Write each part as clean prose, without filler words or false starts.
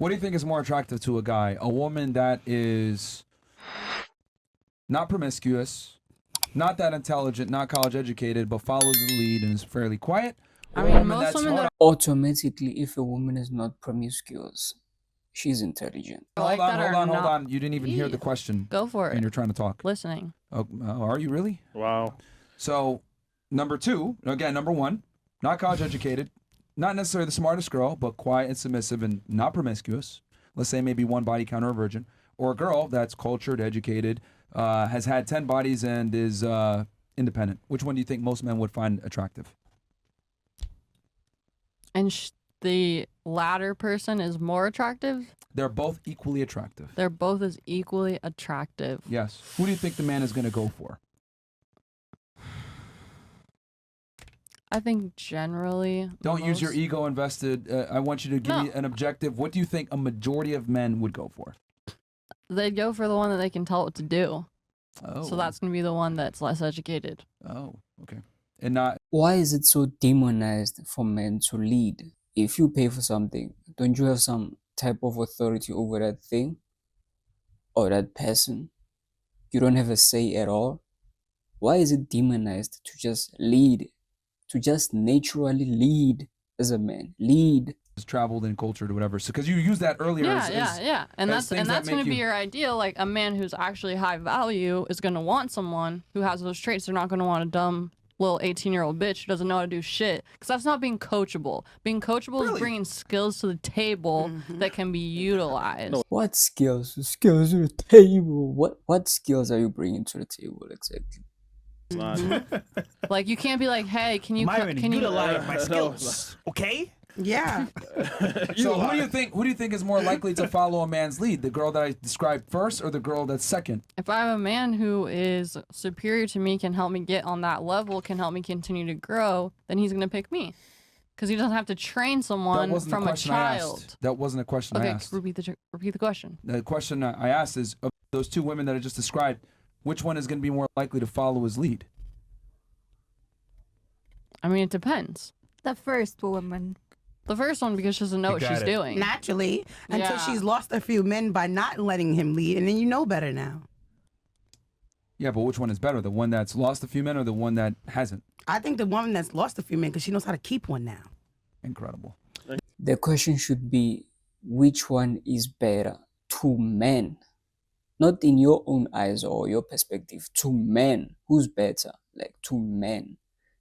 What do you think is more attractive to a guy? A woman that is not promiscuous, not that intelligent, not college educated, but follows the lead and is fairly quiet? I mean, most women are Automatically, if a woman is not promiscuous, she's intelligent. Hold on. You didn't even hear the question. Go for it. And you're trying to talk. Listening. Oh, are you really? Wow. So, number one, not college educated, not necessarily the smartest girl, but quiet and submissive and not promiscuous. Let's say maybe one body count or a virgin. Or a girl that's cultured, educated, has had 10 bodies and is independent. Which one do you think most men would find attractive? And the latter person is more attractive? They're both equally attractive. They're both as equally attractive. Yes. Who do you think the man is going to go for? I think generally... Don't use your ego invested. I want you to give me an objective. What do you think a majority of men would go for? They'd go for the one that they can tell what to do. Oh. So that's going to be the one that's less educated. Oh, okay. And not... Why is it so demonized for men to lead? If you pay for something, don't you have some type of authority over that thing or that person? You don't have a say at all. Why is it demonized to just lead, to just naturally lead as a man? Lead. Traveled and cultured or whatever. So because you used that earlier. Yeah. And that's going to be your ideal. Like a man who's actually high value is going to want someone who has those traits. They're not going to want a dumb little 18-year-old bitch who doesn't know how to do shit, because that's not being coachable. Being coachable is bringing skills to the table that can be utilized. What skills? Skills to the table. What skills are you bringing to the table exactly? Like you can't be like, hey, can you utilize my skills? Okay. Yeah. So who do you think is more likely to follow a man's lead? The girl that I described first or the girl that's second? If I have a man who is superior to me, can help me get on that level, can help me continue to grow, then he's going to pick me. Because he doesn't have to train someone from a child. That wasn't a question I asked. Repeat the question. The question I asked is, of those two women that I just described, which one is going to be more likely to follow his lead? I mean, it depends. The first woman. The first one, because she doesn't know what she's doing. Naturally, until she's lost a few men by not letting him lead, and then you know better now. Yeah, but which one is better? The one that's lost a few men or the one that hasn't? I think the woman that's lost a few men, because she knows how to keep one now. Incredible. The question should be, which one is better to men? Not in your own eyes or your perspective. To men, who's better? Like to men.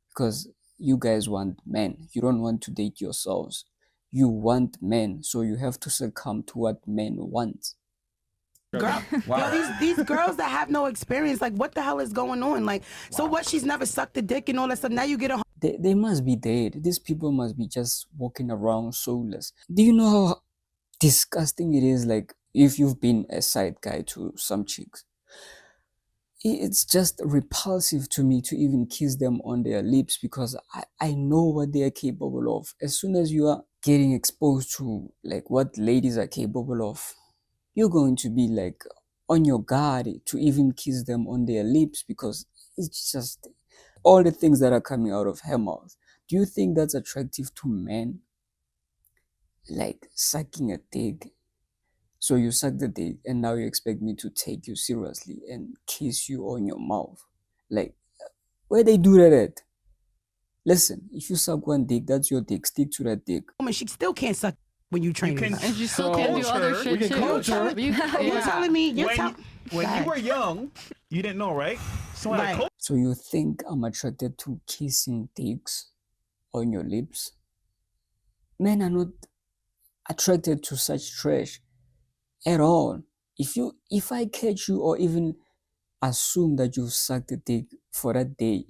Because you guys want men. You don't want to date yourselves. You want men, so you have to succumb to what men want. Girl, yo, these girls that have no experience, like what the hell is going on? Like, so what? She's never sucked a dick and all that stuff. Now you get a... They must be dead. These people must be just walking around soulless. Do you know how disgusting it is? Like, if you've been a side guy to some chicks, it's just repulsive to me to even kiss them on their lips, because I know what they are capable of. As soon as you are getting exposed to like what ladies are capable of, you're going to be like on your guard to even kiss them on their lips, because it's just all the things that are coming out of her mouth. Do you think that's attractive to men? Like sucking a dick. So you suck the dick and now you expect me to take you seriously and kiss you on your mouth. Like, where they do that at? Listen, if you suck one dick, that's your dick. Stick to that dick. Woman, she still can't suck when you train her. And she still can't do other shit too. You're telling me, when you were young, you didn't know, right? So you think I'm attracted to kissing dicks on your lips? Men are not attracted to such trash at all. If I catch you or even assume that you've sucked a dick for that day,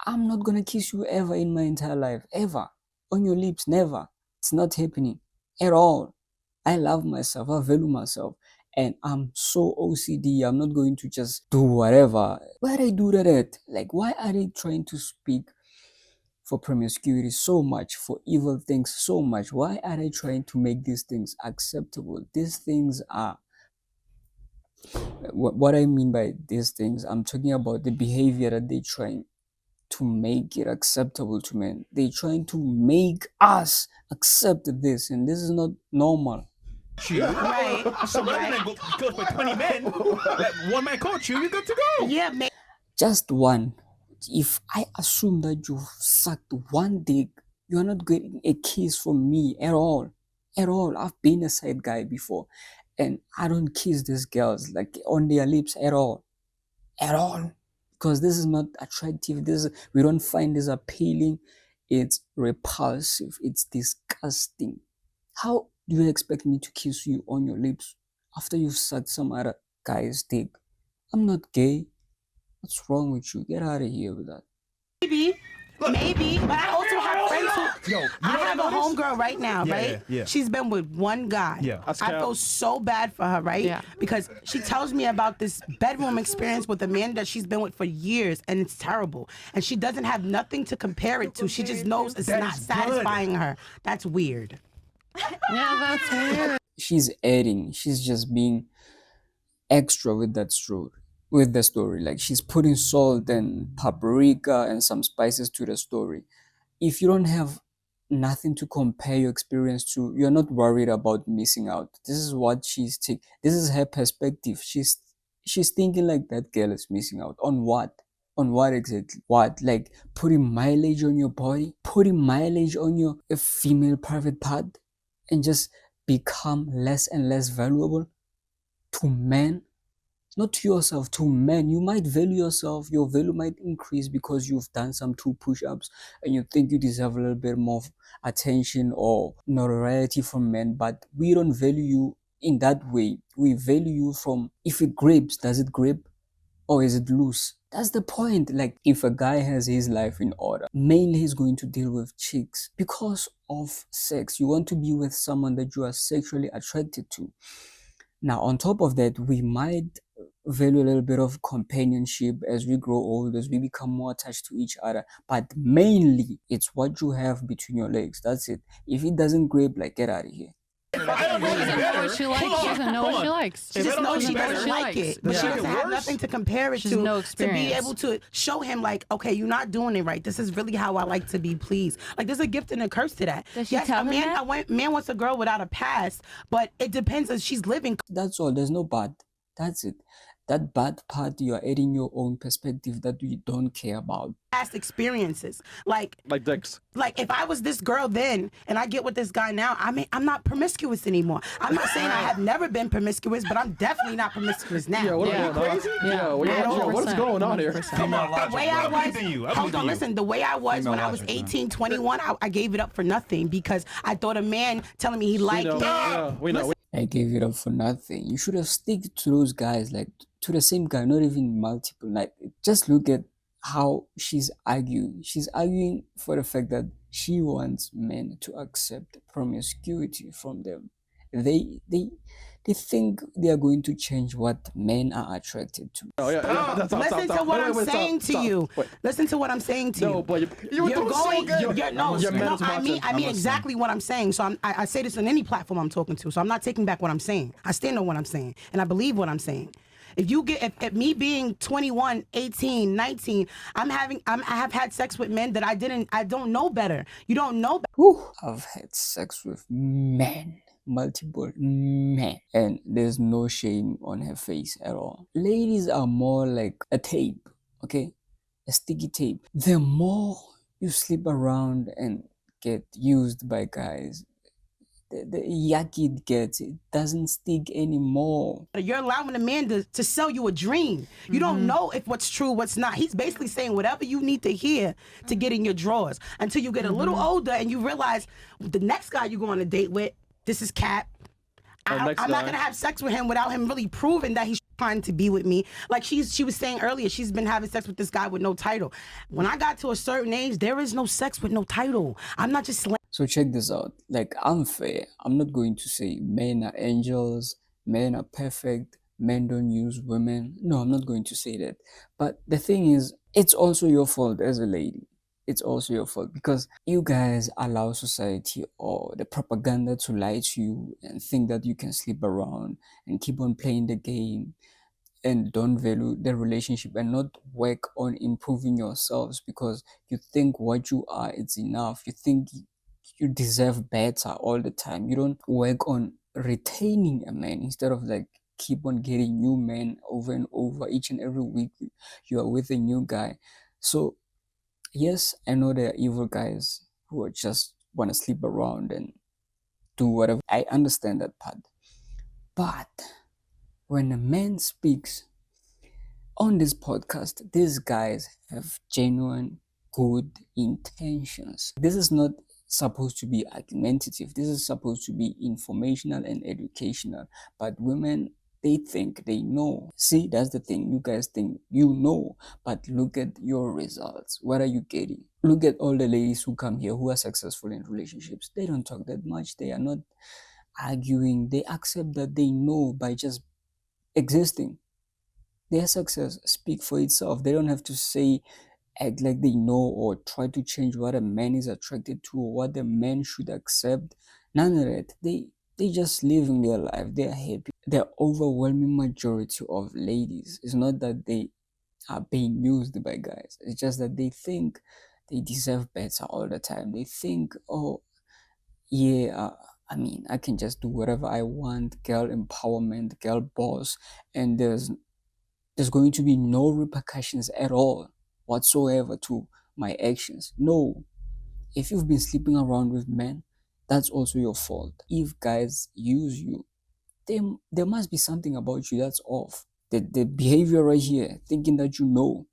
I'm not gonna kiss you ever in my entire life, ever. On your lips, never. It's not happening at all. I love myself, I value myself, and I'm so OCD. I'm not going to just do whatever. Why they do that at? Like, why are they trying to speak for promiscuity so much, for evil things so much? Why are they trying to make these things acceptable? These things are, what I mean by these things, I'm talking about the behavior that they're trying to make it acceptable to men. They're trying to make us accept this, and this is not normal. you. Right. So rather than go coach by 20 men, let one man coach you, you're good to go. Yeah, man. Just one. If I assume that you've sucked one dick, you're not getting a kiss from me at all. At all. I've been a side guy before, and I don't kiss these girls like on their lips at all. At all. Because this is not attractive. We don't find this appealing. It's repulsive. It's disgusting. How do you expect me to kiss you on your lips after you've sucked some other guy's dick? I'm not gay. What's wrong with you? Get out of here with that. Maybe, but I also have friends who. Yo, I have a homegirl right now, right? Yeah. She's been with one guy. Yeah. I feel so bad for her, right? Yeah. Because she tells me about this bedroom experience with a man that she's been with for years, and it's terrible. And she doesn't have nothing to compare it to. She just knows it's not satisfying her. That's weird. Yeah, that's weird. She's adding. She's just being extra with that story. With the story, like she's putting salt and paprika and some spices to the story. If you don't have nothing to compare your experience to, you're not worried about missing out. This is what this is her perspective. She's thinking like that girl is missing out on what? On what exactly? What? Like putting mileage on your body, putting mileage on your female private part, and just become less and less valuable to men. Not to yourself, to men. You might value yourself. Your value might increase because you've done some 2 push-ups and you think you deserve a little bit more attention or notoriety from men. But we don't value you in that way. We value you from, if it grips, does it grip or is it loose? That's the point. Like if a guy has his life in order, mainly he's going to deal with chicks because of sex. You want to be with someone that you are sexually attracted to. Now, on top of that, we might value a little bit of companionship as we grow old, as we become more attached to each other. But mainly, it's what you have between your legs. That's it. If it doesn't grip, like, get out of here. She doesn't know what she likes. She doesn't know what she likes. She just knows she doesn't like it, but she doesn't have nothing to compare it to. No to be able to show him like, okay, you're not doing it right. This is really how I like to be pleased. Like there's a gift and a curse to that. Does she yes, tell a him man, that? a man wants a girl without a past, but it depends if she's living. That's all. There's no bad. That's it. That bad part, you are adding your own perspective that you don't care about. Past experiences, like dicks. Like if I was this girl then and I get with this guy now, I'm not promiscuous anymore. I'm not saying I have never been promiscuous, but I'm definitely not promiscuous now. Yeah, what is going on here? The way I was, hold on, listen, the way I was when I was 18, 21, I gave it up for nothing because I thought a man telling me he liked me. We know. I gave it up for nothing. You should have stick to those guys, like to the same guy, not even multiple. Like just look at how she's arguing. She's arguing for the fact that she wants men to accept promiscuity from them. They think they are going to change what men are attracted to. Listen to what I'm saying to you. Listen to what I'm saying to you. No, but you're going. I mean exactly what I'm saying. So I say this on any platform I'm talking to. So I'm not taking back what I'm saying. I stand on what I'm saying, and I believe what I'm saying. If you get, if me being 21, 18, 19, I have had sex with men that I don't know better. You don't know better. I've had sex with men, multiple men, and there's no shame on her face at all. Ladies are more like a tape, okay? A sticky tape. The more you sleep around and get used by guys, the yucky it gets, it doesn't stick anymore. You're allowing a man to sell you a dream. You don't know if what's true, what's not. He's basically saying whatever you need to hear to get in your drawers until you get a little older and you realize the next guy you go on a date with, this is Cap. I'm not going to have sex with him without him really proving that he's trying to be with me. Like she was saying earlier, she's been having sex with this guy with no title. When I got to a certain age, there is no sex with no title. I'm not just So check this out. Like, I'm fair. I'm not going to say men are angels, men are perfect, men don't use women. No, I'm not going to say that. But the thing is, it's also your fault as a lady. It's also your fault because you guys allow society or the propaganda to lie to you and think that you can sleep around and keep on playing the game and don't value the relationship and not work on improving yourselves because you think what you are, it's enough. You think you deserve better all the time. You don't work on retaining a man instead of like keep on getting new men over and over each and every week. You are with a new guy. So yes, I know there are evil guys who are just want to sleep around and do whatever. I understand that part. But when a man speaks on this podcast, these guys have genuine good intentions. This is not supposed to be argumentative. This is supposed to be informational and educational. But women, they think they know. See, that's the thing. You guys think you know, but look at your results. What are you getting? Look at all the ladies who come here who are successful in relationships. They don't talk that much. They are not arguing. They accept that they know by just existing. Their success speak for itself. They don't have to say, act like they know or try to change what a man is attracted to or what a man should accept. None of that. They just living their life. They are happy. The overwhelming majority of ladies, it's not that they are being used by guys. It's just that they think they deserve better all the time. They think, oh, yeah, I mean, I can just do whatever I want. Girl empowerment, girl boss, and there's going to be no repercussions at all whatsoever to my actions. No. If you've been sleeping around with men, that's also your fault. If guys use you, there must be something about you that's off. The behavior right here, thinking that you know.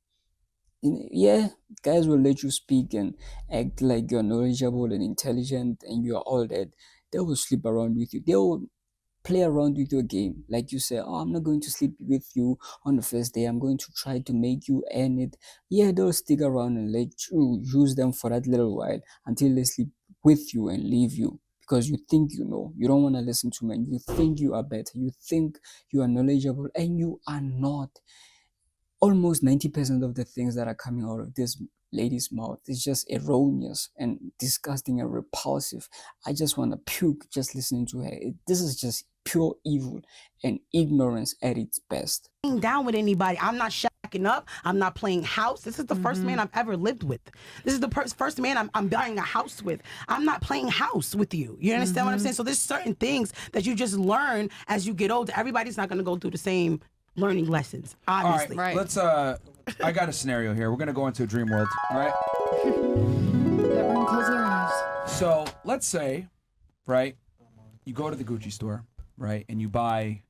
Yeah, guys will let you speak and act like you're knowledgeable and intelligent and you're all that. They will sleep around with you. They will play around with your game. Like you say, oh, I'm not going to sleep with you on the first day. I'm going to try to make you earn it. Yeah, they'll stick around and let you use them for that little while until they sleep with you and leave you. Because you think you know. You don't want to listen to men. You think you are better. You think you are knowledgeable and you are not. Almost 90% of the things that are coming out of this lady's mouth is just erroneous and disgusting and repulsive. I just want to puke just listening to her. This is just pure evil and ignorance at its best. Down with anybody. I'm not shacking up. I'm not playing house. This is the first man I've ever lived with. This is the first man I'm buying a house with. I'm not playing house with you. You understand what I'm saying? So there's certain things that you just learn as you get older. Everybody's not going to go through the same learning lessons, obviously. All right, let's I got a scenario here. We're gonna go into a dream world. All right. Everyone close their eyes. So let's say, right, you go to the Gucci store, right, and you buy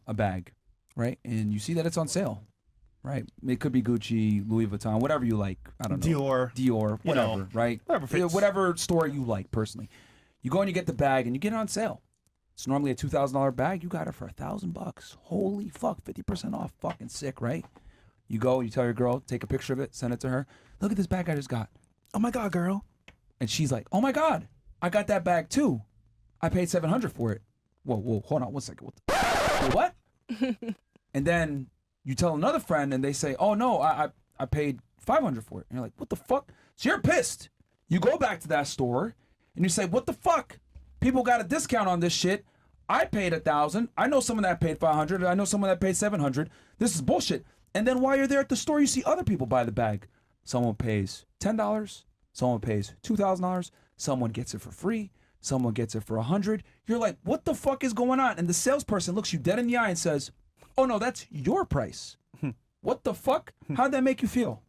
a bag, right, and you see that it's on sale, right? It could be Gucci, Louis Vuitton, whatever you like. I don't know. Dior, whatever, right? Whatever fits. Whatever store you like personally. You go and you get the bag and you get it on sale. It's normally a $2,000 bag. You got it for $1,000. Holy fuck, 50% off. Fucking sick, right? You go, you tell your girl, take a picture of it, send it to her. Look at this bag I just got. Oh my God, girl. And she's like, oh my God, I got that bag too. I paid $700 for it. Whoa, hold on 1 second. What? And then you tell another friend and they say, oh no, I paid $500 for it. And you're like, what the fuck? So you're pissed. You go back to that store and you say, what the fuck? People got a discount on this shit. I paid $1,000. I know someone that paid $500. I know someone that paid $700. This is bullshit. And then while you're there at the store, you see other people buy the bag. Someone pays $10. Someone pays $2,000. Someone gets it for free. Someone gets it for $100. You're like, what the fuck is going on? And the salesperson looks you dead in the eye and says, oh no, that's your price. What the fuck? How'd that make you feel?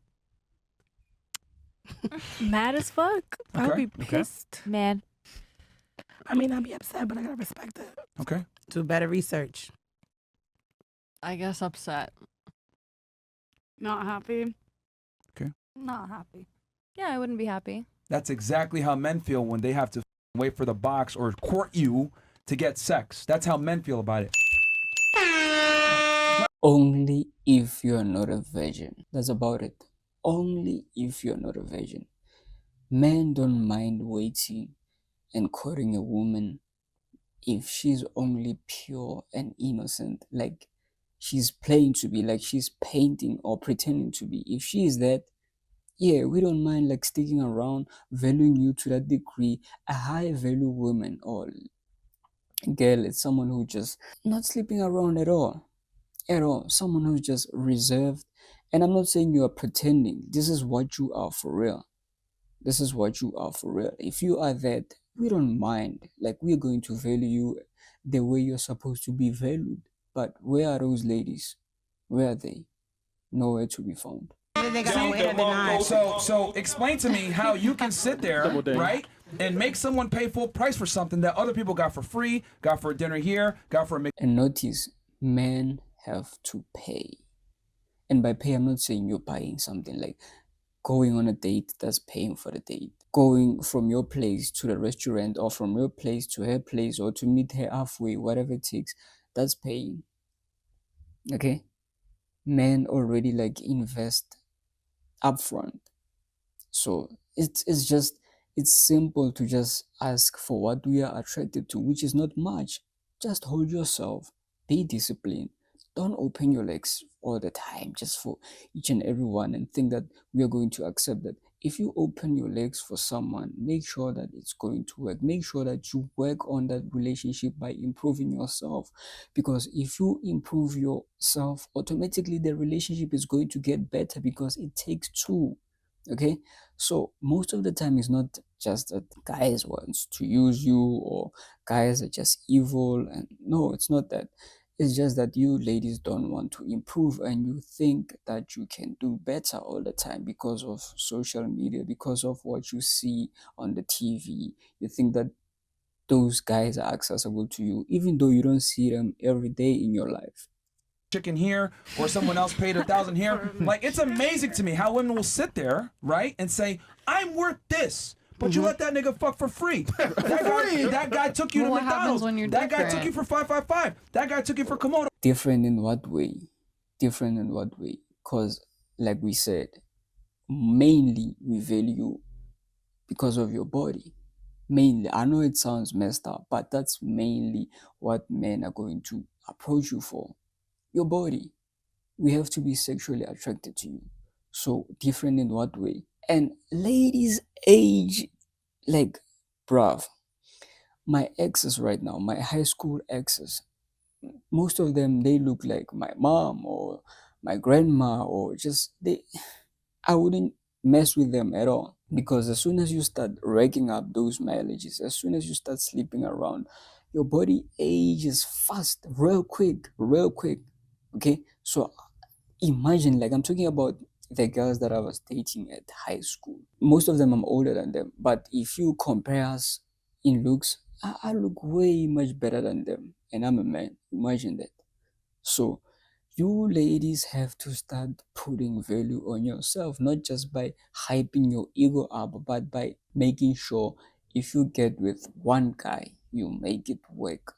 Mad as fuck. I'll Okay. be pissed. Mad. I mean, I'll be upset, but I gotta respect it. Okay. Do better research. I guess upset. Not happy. Okay. Not happy. Yeah, I wouldn't be happy. That's exactly how men feel when they have to wait for the box or court you to get sex. That's how men feel about it. Only if you're not a virgin. That's about it. Only if you're not a virgin. Men don't mind waiting and courting a woman if she's only pure and innocent, like she's playing to be, like she's painting or pretending to be. If she is that, yeah, we don't mind like sticking around, valuing you to that degree. A high value woman or girl is someone who just not sleeping around at all. Someone who's just reserved. And I'm not saying you are pretending. This is what you are for real. If you are that, we don't mind. Like, we're going to value you the way you're supposed to be valued. But where are those ladies? Where are they? Nowhere to be found. So explain to me how you can sit there, right, and make someone pay full price for something that other people got for free, got for a dinner here, got for a And notice, men have to pay. And by pay, I'm not saying you're buying something. Like, going on a date, that's paying for the date. Going from your place to the restaurant, or from your place to her place, or to meet her halfway, whatever it takes, that's paying. Okay? Men already like invest upfront. So it's simple to just ask for what we are attracted to, which is not much. Just hold yourself, be disciplined. Don't open your legs all the time just for each and every one and think that we are going to accept that. If you open your legs for someone, make sure that it's going to work. Make sure that you work on that relationship by improving yourself. Because if you improve yourself, automatically the relationship is going to get better, because it takes two. Okay? So most of the time, it's not just that guys want to use you, or guys are just evil. And no, it's not that. It's just that you ladies don't want to improve, and you think that you can do better all the time because of social media, because of what you see on the TV. You think that those guys are accessible to you, even though you don't see them every day in your life. chicken here, or someone else paid 1,000 here. Like, it's amazing to me how women will sit there, right, and say, I'm worth this. But you let that nigga fuck for free. That guy took you to McDonald's. That guy took you for 555. That guy took you for Komodo. Different in what way? Different in what way? Because, like we said, mainly we value because of your body. Mainly. I know it sounds messed up, but that's mainly what men are going to approach you for. Your body. We have to be sexually attracted to you. So, different in what way? And ladies age, like, bruv, my exes right now, my high school exes, most of them, they look like my mom or my grandma, or just I wouldn't mess with them at all. Because as soon as you start racking up those mileages, as soon as you start sleeping around, your body ages fast, real quick. Okay? So imagine, like, I'm talking about the girls that I was dating at high school. Most of them, I'm older than them. But if you compare us in looks, I look way much better than them. And I'm a man. Imagine that. So you ladies have to start putting value on yourself, not just by hyping your ego up, but by making sure if you get with one guy, you make it work,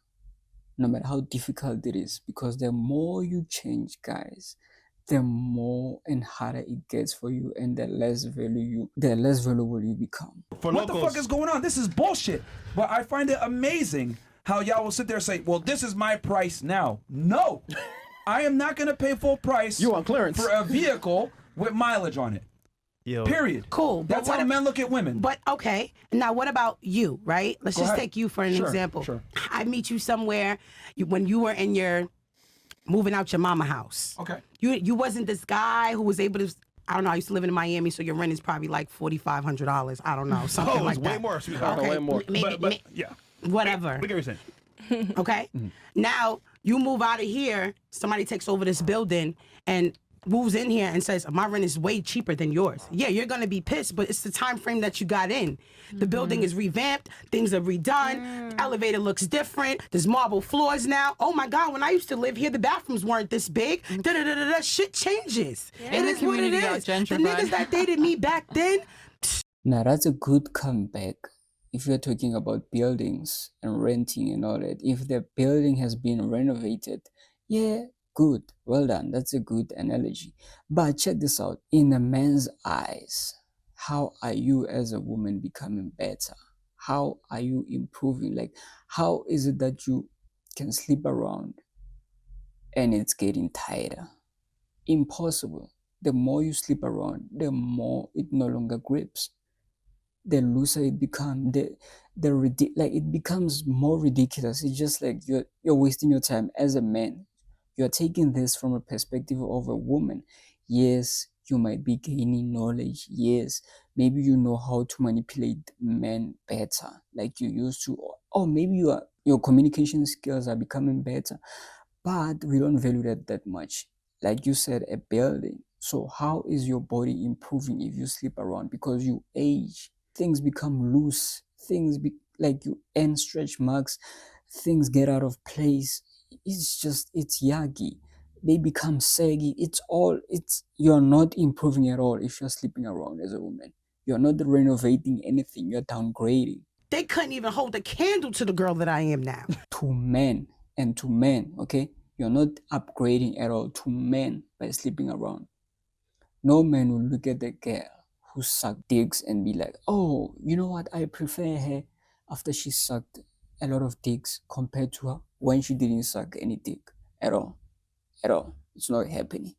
no matter how difficult it is. Because the more you change guys, the more and harder it gets for you, and the less valuable you become. What the fuck is going on? This is bullshit. But I find it amazing how y'all will sit there and say, well, this is my price now. No, I am not going to pay full price You on clearance for a vehicle with mileage on it. Yo. Period. Cool. That's how men look at women. But okay, now what about you, right? Let's Go just ahead. take you for an Sure, example. sure. I meet you somewhere when you were in your moving out your mama house. Okay. You wasn't this guy who was able to. I don't know. I used to live in Miami, so your rent is probably like $4,500. I don't know, something Oh, like it's that. way more, sweetheart. Okay, Way more. maybe, Yeah. whatever. We get what you're saying. Okay. Now you move out of here. Somebody takes over this building and moves in here and says, my rent is way cheaper than yours. Yeah, you're gonna be pissed, but it's the time frame that you got in. The building is revamped, things are redone, elevator looks different, there's marble floors now. Oh my God, when I used to live here, the bathrooms weren't this big. Shit changes. It And the is what it community got is. The gentrified. niggas that dated me back then, Now, that's a good comeback if you're talking about buildings and renting and all that. If the building has been renovated, yeah, good. Well done. That's a good analogy. But check this out. In a man's eyes, how are you as a woman becoming better? How are you improving? Like, how is it that you can sleep around and it's getting tighter? Impossible. The more you sleep around, the more it no longer grips. The looser it becomes, like, it becomes more ridiculous. It's just like you're wasting your time as a man. You're taking this from a perspective of a woman. Yes, You might be gaining knowledge, yes. Maybe you know how to manipulate men better like you used to. Or maybe your communication skills are becoming better. But we don't value that much. Like you said, a building. So how is your body improving if you sleep around? Because you age, things become loose, like you end stretch marks, things get out of place. It's yucky. They become saggy. You're not improving at all if you're sleeping around as a woman. You're not renovating anything, you're downgrading. They couldn't even hold a candle to the girl that I am now. To men, okay? You're not upgrading at all to men by sleeping around. No man will look at the girl who sucked dicks and be like, oh, you know what? I prefer her after she sucked a lot of dicks compared to her when she didn't suck any dick at all. At all. It's not happening.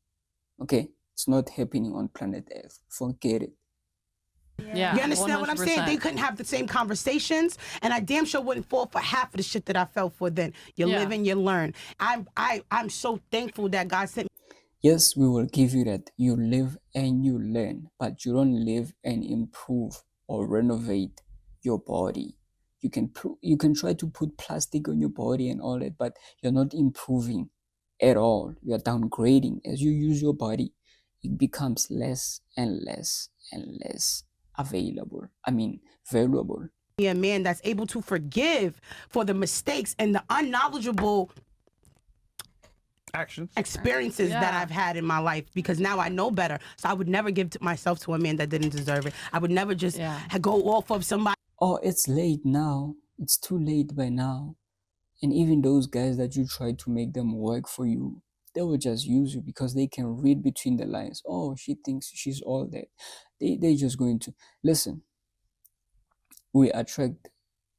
Okay? It's not happening on planet Earth. Forget it. Yeah, you understand 100%. What I'm saying? They couldn't have the same conversations, and I damn sure wouldn't fall for half of the shit that I fell for then. You live and you learn. I'm so thankful that God sent me. Yes, we will give you that. You live and you learn, but you don't live and improve or renovate your body. You can try to put plastic on your body and all that, but you're not improving at all. You're downgrading. As you use your body, it becomes less and less and less valuable. Be a man that's able to forgive for the mistakes and the unknowledgeable experiences that I've had in my life, because now I know better. So I would never give myself to a man that didn't deserve it. I would never just go off of somebody. Oh, it's late now. It's too late by now. And even those guys that you try to make them work for you, they will just use you because they can read between the lines. Oh, she thinks she's all that. They're just going to listen. We attract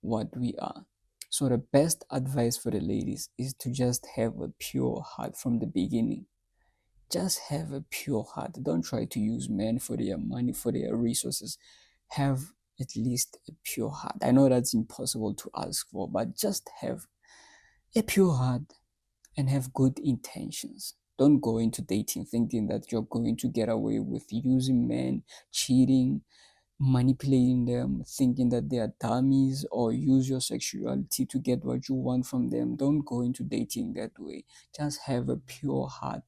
what we are. So the best advice for the ladies is to just have a pure heart from the beginning. Just have a pure heart. Don't try to use men for their money, for their resources. Have at least a pure heart. I know that's impossible to ask for, but just have a pure heart and have good intentions. Don't go into dating thinking that you're going to get away with using men, cheating, manipulating them, thinking that they are dummies, or use your sexuality to get what you want from them. Don't go into dating that way. Just have a pure heart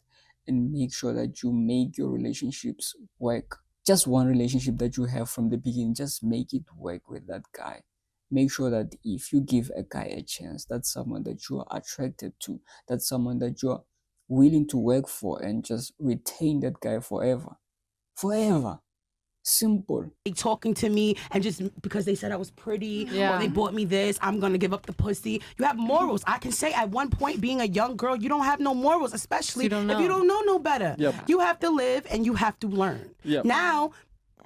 and make sure that you make your relationships work. Just one relationship that you have from the beginning, just make it work with that guy. Make sure that if you give a guy a chance, that's someone that you are attracted to, that's someone that you're willing to work for, and just retain that guy forever. Forever. Simple. They talking to me, and just because they said I was pretty or they bought me this, I'm gonna give up the pussy. You have morals. I can say at one point, being a young girl, you don't have no morals, especially if you don't know no better. You have to live and you have to learn. Now,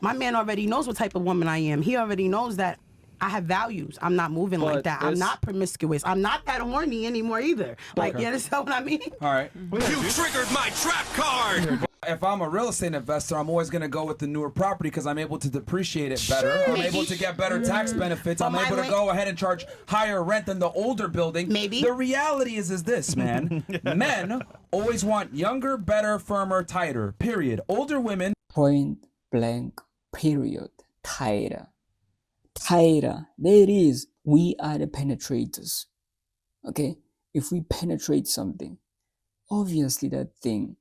my man already knows what type of woman I am. He already knows that I have values. I'm not moving like that. I'm not promiscuous. I'm not that horny anymore either. Like, you understand what I mean? All right. You triggered my trap card! If I'm a real estate investor, I'm always going to go with the newer property because I'm able to depreciate it better. I'm able to get better tax benefits. I'm able to go ahead and charge higher rent than the older building. Maybe. The reality is this, man. Men always want younger, better, firmer, tighter, period. Older women. Point blank, period. Tighter. Tighter. There it is. We are the penetrators. Okay? If we penetrate something, obviously that thing,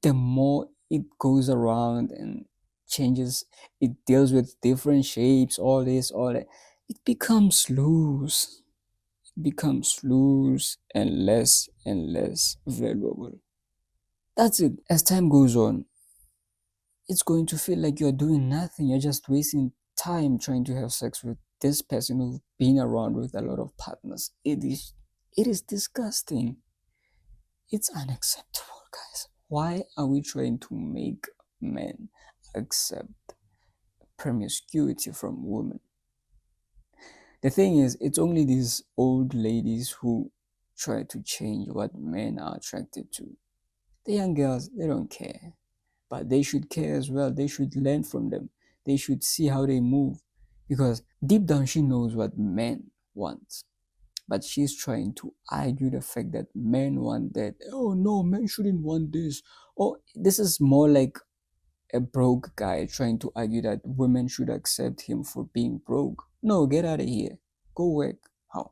the more it goes around and changes, it deals with different shapes, all this, all that, it becomes loose. It becomes loose and less valuable. That's it. As time goes on, it's going to feel like you're doing nothing. You're just wasting time trying to have sex with this person who've been around with a lot of partners. It is disgusting. It's unacceptable, guys. Why are we trying to make men accept promiscuity from women? The thing is, it's only these old ladies who try to change what men are attracted to. The young girls, they don't care. But they should care as well. They should learn from them. They should see how they move. Because deep down, she knows what men want. But she's trying to argue the fact that men want that. Oh no, men shouldn't want this. Oh, this is more like a broke guy trying to argue that women should accept him for being broke. No, get out of here. Go work. How?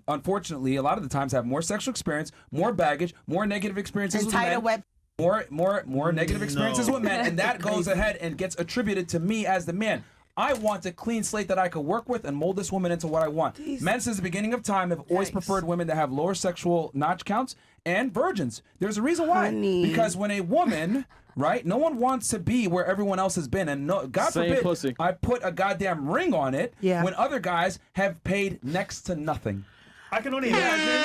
Unfortunately, a lot of the times have more sexual experience, more baggage, more negative experiences with men. More negative experiences with men, and that goes ahead and gets attributed to me as the man. I want a clean slate that I could work with and mold this woman into what I want. Men since the beginning of time have always preferred women that have lower sexual notch counts and virgins. There's a reason why. Because when a woman, right, no one wants to be where everyone else has been, and no, God forbid, I put a goddamn ring on it when other guys have paid next to nothing. I can only imagine.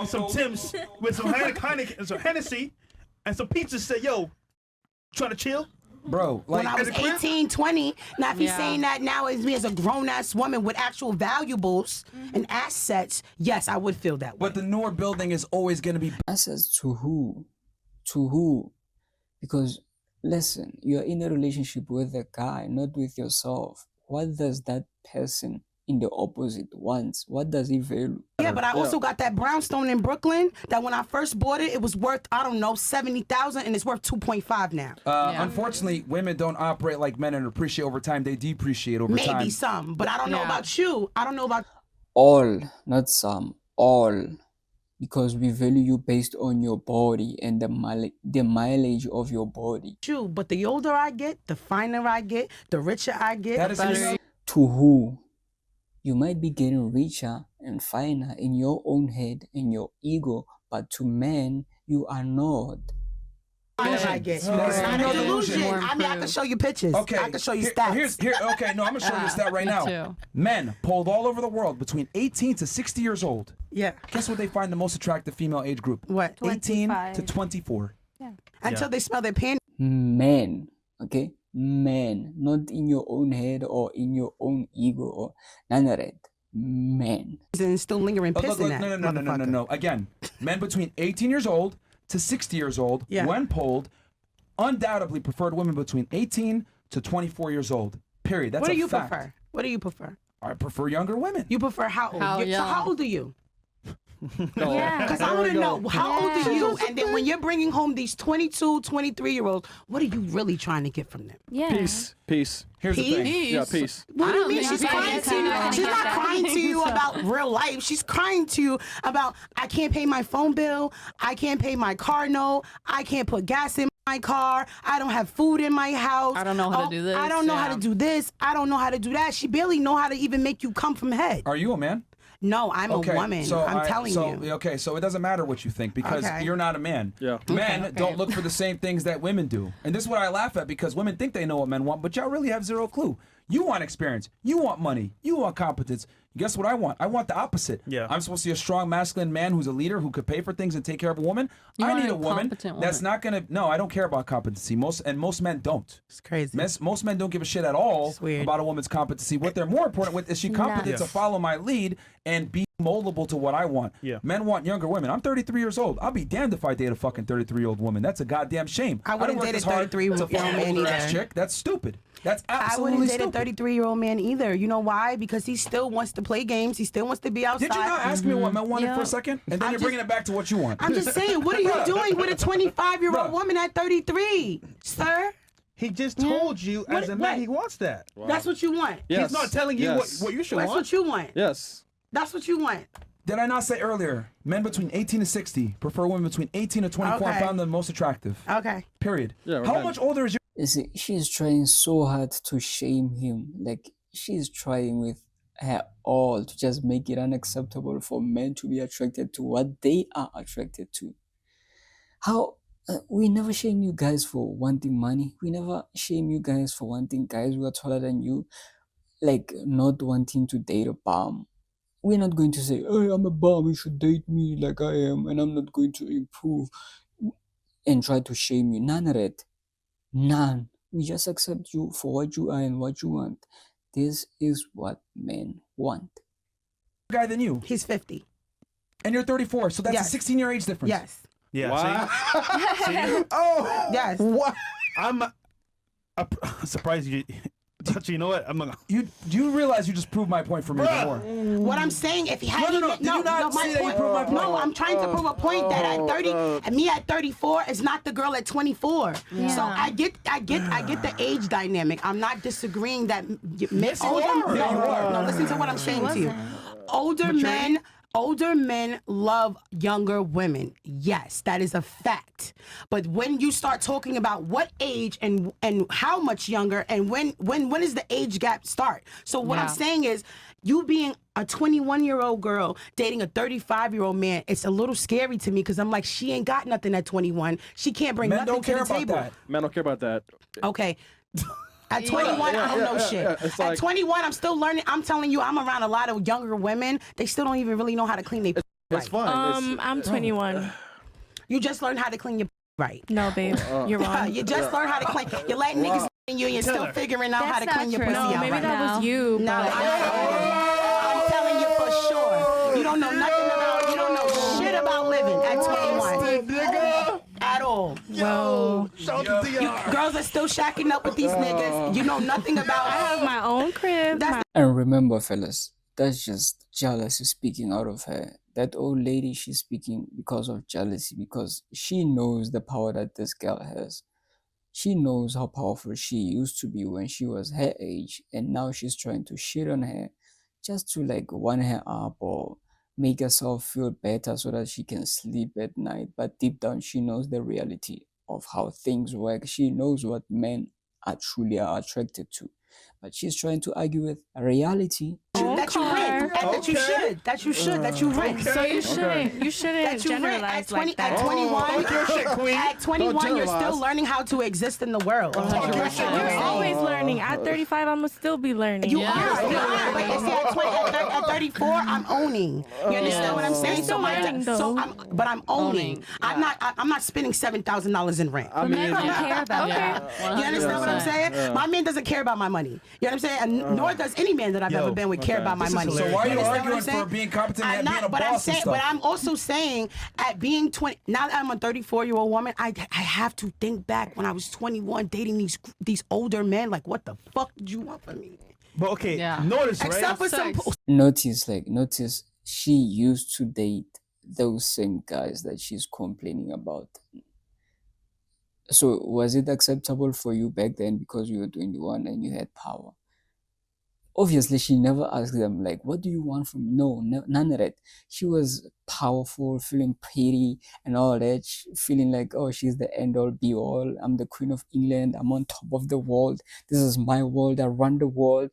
Some Timbs with some Heineken and some Hennessy and some pizza. Say, yo, trying to chill? Bro, like when I was 18, 20, now if he's saying that now as me as a grown-ass woman with actual valuables and assets, yes, I would feel that way. But the newer building is always going to be... Assets to who? To who? Because, listen, you're in a relationship with a guy, not with yourself. What does that person in the opposite wants? What does he value? Yeah, but I also got that brownstone in Brooklyn that when I first bought it, it was worth, I don't know, $70,000 and it's worth 2.5 now. Unfortunately, women don't operate like men and appreciate over time. They depreciate over time. Maybe some, but I don't know about you. I don't know about... All, not some, all. Because we value you based on your body and the mileage of your body. True, but the older I get, the finer I get, the richer I get, the better. To who? You might be getting richer and finer in your own head and your ego, but to men, you are not. I get. It's not a delusion. I mean, I can show you pictures. Okay. I can show you stats. Okay, no, I'm going to show you a stat right now. Men polled all over the world between 18 to 60 years old. Yeah. Guess what they find the most attractive female age group? What? 18 to 24. Yeah. Until they smell their panties. Men, okay? Men, not in your own head or in your own ego or none of that. Men. And still lingering piss in that. No. Again, men between 18 years old to 60 years old, when polled, undoubtedly preferred women between 18 to 24 years old. Period. That's a fact. What do you prefer? What do you prefer? I prefer younger women. You prefer how old? So how old are you? Yeah. Because I want to know, how old are you? And then when you're bringing home these 22, 23-year-olds, what are you really trying to get from them? Yeah. Peace. Here's the thing. Yeah, peace. What do you mean? She's crying to you. She's not crying to you about real life. She's crying to you about, I can't pay my phone bill. I can't pay my car note. I can't put gas in my car. I don't have food in my house. I don't know how to do this. I don't know how to do this. I don't know how to do that. She barely know how to even make you come from head. Are you a man? No, I'm a woman. I'm telling you. Okay, so it doesn't matter what you think because you're not a man. Yeah. Men don't look for the same things that women do. And this is what I laugh at because women think they know what men want, but y'all really have zero clue. You want experience. You want money. You want competence. Guess what I want? I want the opposite. Yeah. I'm supposed to be a strong masculine man who's a leader who could pay for things and take care of a woman. I need a woman that's not going to... No, I don't care about competency. Most men don't. It's crazy. Most men don't give a shit at all about a woman's competency. What they're more important with is she competent to follow my lead and be moldable to what I want. Yeah. Men want younger women. I'm 33 years old. I'll be damned if I date a fucking 33-year-old woman. That's a goddamn shame. I wouldn't date a 33-year-old man either. Chick. That's stupid. That's absolutely I wouldn't date stupid. a 33-year-old man either. You know why? Because he still wants to play games. He still wants to be outside. Did you not ask me what men wanted for a second? And then you're bringing it back to what you want. I'm just saying, what are you doing with a 25-year-old woman at 33, sir? He just told you as a man he wants that. Wow. That's what you want. Yes. He's not telling you what you should want. That's what you want. Yes. That's what you want. Did I not say earlier, men between 18 to 60 prefer women between 18 to 24 and found them most attractive? Okay. Period. Yeah, How much older is your... You see, she's trying so hard to shame him. Like, she's trying with her all to just make it unacceptable for men to be attracted to what they are attracted to. How... we never shame you guys for wanting money. We never shame you guys for wanting guys who are taller than you. Like, not wanting to date a bum. We're not going to say, hey, I'm a bum, you should date me like I am, and I'm not going to improve and try to shame you. None of it. None. We just accept you for what you are and what you want. This is what men want. Guy than you. He's 50. And you're 34, so that's a 16-year age difference. Yes. Yeah. Wow. See? Oh. Yes. What? I'm surprised Actually, you know what? I'm not. Do you realize you just proved my point for me even more? What I'm saying, if he had No. Did you not see that you proved my point? No, I'm trying to prove a point that at 30, and me at 34 is not the girl at 24. Yeah. So I get the age dynamic. I'm not disagreeing that Yes, you are. Yeah, you are. No, listen to what I'm saying to you. Older men love younger women. Yes, that is a fact. But when you start talking about what age and how much younger and when does the age gap start? So what I'm saying is, you being a 21-year-old girl dating a 35-year-old man, it's a little scary to me because I'm like, she ain't got nothing at 21. She can't bring nothing to the table. That. Men don't care about that. Okay. At 21, I don't know shit. At 21, I'm still learning. I'm telling you, I'm around a lot of younger women. They still don't even really know how to clean their It's fine. I'm 21. You just learned how to clean your right. No, babe, you're wrong. You just learned how to clean. You're letting niggas in you. You're still figuring out how to That's clean not your true. pussy No, out maybe right that now. was you. No, but- I'm telling you for sure. You don't know nothing about. You don't know shit about living at 21. At all. Whoa. Girls are still shacking up with these niggas. You know nothing about. I have my own crib. And remember, fellas, that's just jealousy speaking out of her. That old lady, she's speaking because of jealousy, because she knows the power that this girl has. She knows how powerful she used to be when she was her age, and now she's trying to shit on her just to like one her up or make herself feel better so that she can sleep at night. But deep down, she knows the reality of how things work. She knows what men are truly attracted to. But she's trying to argue with reality. That you rent. That you should. That you should. That you rent. So you shouldn't. You shouldn't That you rent generalize at 20, like that. at 21. Talk your shit, queen. At 21, you're generalize. still learning how to exist in the world. Talk your shit, You're queen. always learning. At 35, I'm gonna still be learning. You are. But you see, at 34, I'm owning. You understand what I'm saying? You're still learning, though. But I'm owning. I'm not spending $7,000 in rent. I mean, Men don't care about that. You understand what I'm saying? My man doesn't care about my money. You know what I'm saying? And nor does any man that I've ever been with care about my This is money. hilarious. So why are you understand what arguing I'm saying? for being competent and being a but boss and stuff? But I'm also saying, at being 20, now that I'm a 34-year-old woman, I have to think back when I was 21 dating these older men. Like, what the fuck did you want from me? But okay, Yeah. notice, right? Except for some. Notice she used to date those same guys that she's complaining about. So was it acceptable for you back then because you were 21 and you had power? Obviously, she never asked them, like, what do you want from me? No, none of that. She was powerful, feeling pretty and all that, feeling like, oh, she's the end-all, be-all. I'm the Queen of England. I'm on top of the world. This is my world. I run the world.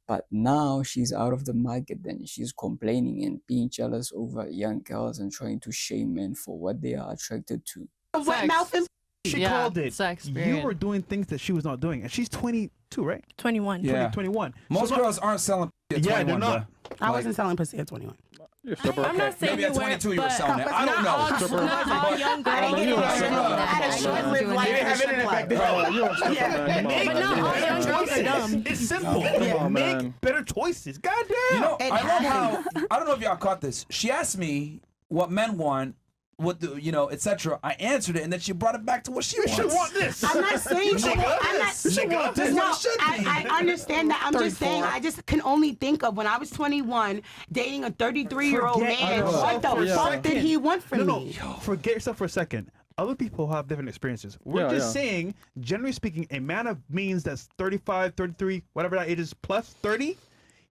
But now she's out of the market and she's complaining and being jealous over young girls and trying to shame men for what they are attracted to. What mouth and She called it. Sex You period. were doing things that she was not doing, and she's 22, right? 21. Yeah. 21. Most So- girls aren't selling at Yeah, 21, they're not. I wasn't selling pussy at 21. you're a stripper. I'm not saying Maybe at you weren't, 22 you were but selling it. I don't not all, know. not all young I didn't girls. get you it. were I saying had a that. short-lived life. They didn't have internet back then. Oh, you're a stripper, man. Come on, Make- But man. not all young girls are dumb. It's simple. on, Make man. better choices. Goddamn. You know, It I love how happens. I don't know if y'all caught this. She asked me what men want, what the etc. I answered it, and then she brought it back to what she you wants. should want this. I'm not saying she Nigga. I'm not. Nigga, this is No, what it should be. I understand that. I'm just saying. I just can only think of when I was 21, dating a 33-year-old Forget man. yourself What the for a fuck second. did he want from No, me? forget yourself for a second. Other people have different experiences. We're Yeah, just yeah. saying, generally speaking, a man of means that's 35, 33, whatever that age is, plus 30,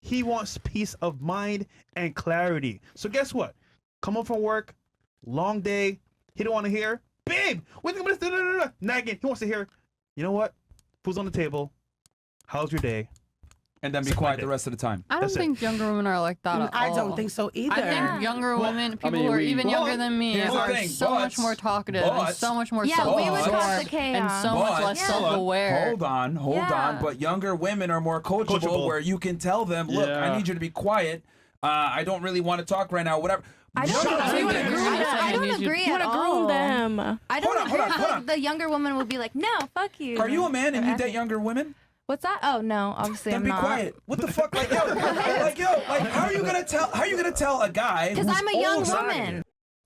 he wants peace of mind and clarity. So guess what? Come home from work, long day, he don't want to hear, babe, what do you think about this? Nagging. He wants to hear, you know what? Food's on the table. How's your day? And then be Suck my quiet dick. the rest of the time. I don't That's it. think younger women are like that at I all. don't think so either. I think younger women, people mean, who are we- even younger than me, Here's the are thing, so much but- more talkative and so much more Yeah, we would cause self-aware the chaos. and so much less Yeah. self-aware. Hold on. Yeah. But younger women are more coachable, Coachable. where you can tell them, look, Yeah. I need you to be quiet. I don't really want to talk right now. Whatever. I don't Younger agree women- with I don't agree You at wanna all. groom them. I don't Hold on, hold on, hold on. The younger woman will be like, no, fuck you. Are you a man and you date younger women? What's that? Oh no, obviously Then I'm be not. quiet. What the fuck? Like how are you gonna tell a guy? Because who's I'm a young older- woman.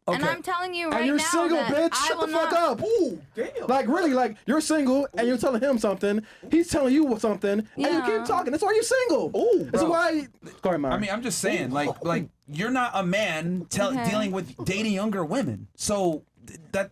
And Okay. I'm telling you right And you're now single, that bitch. I Shut will the fuck not. up. Ooh, damn. Like really, like you're single and you're telling him something. He's telling you something, and you Yeah. keep talking. That's why you're single. Ooh, That's bro. why. Go ahead, Mara. I mean, I'm just saying, like you're not a man Okay. dealing with dating younger women. So that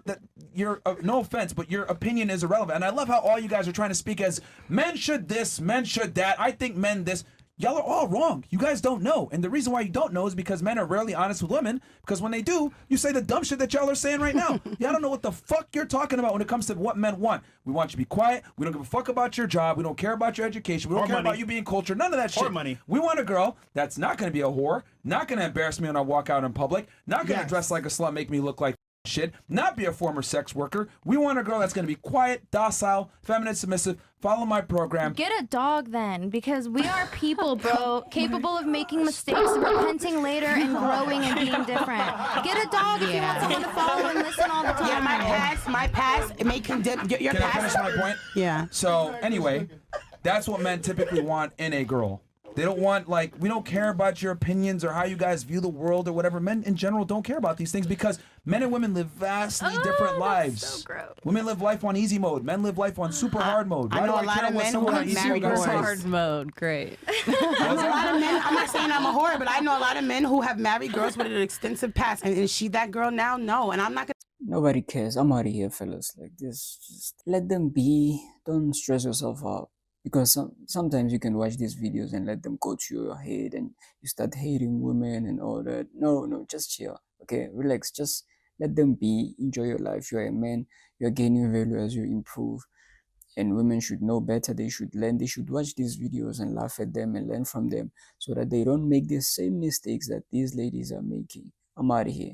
your no offense, but your opinion is irrelevant. And I love how all you guys are trying to speak as men should this, men should that. I think men this. Y'all are all wrong. You guys don't know. And the reason why you don't know is because men are rarely honest with women, because when they do, you say the dumb shit that y'all are saying right now. Y'all don't know what the fuck you're talking about when it comes to what men want. We want you to be quiet. We don't give a fuck about your job. We don't care about your education. We don't Or care money. about you being cultured. None of that shit. Or money. We want a girl that's not going to be a whore, not going to embarrass me when I walk out in public, not going to Yes. dress like a slut, make me look like shit, not be a former sex worker. We want a girl that's going to be quiet, docile, feminine, submissive, follow my program. Get a dog then, because we are people, bro, capable of making mistakes, repenting later, and growing and being different. Get a dog if you want someone to follow and listen all the time. Yeah, my past, it may condemn your Can I past. finish my point? Yeah. So anyway, that's what men typically want in a girl. They don't want, like, we don't care about your opinions or how you guys view the world or whatever. Men in general don't care about these things because men and women live vastly different lives. so gross. Women live life on easy mode. Men live life on super hard mode. I Why know do a lot care of what men someone who on have easy married mode girls. says? Hard mode, great. There's a lot of men. I'm not saying I'm a whore, but I know a lot of men who have married girls with an extensive past. And is she that girl now? No. And I'm not gonna. Nobody cares. I'm out of here, fellas. Like this, just let them be. Don't stress yourself out. Because sometimes you can watch these videos and let them go to your head and you start hating women and all that. No, just chill. Okay, relax. Just let them be. Enjoy your life. You're a man. You're gaining value as you improve. And women should know better. They should learn. They should watch these videos and laugh at them and learn from them so that they don't make the same mistakes that these ladies are making. I'm out of here.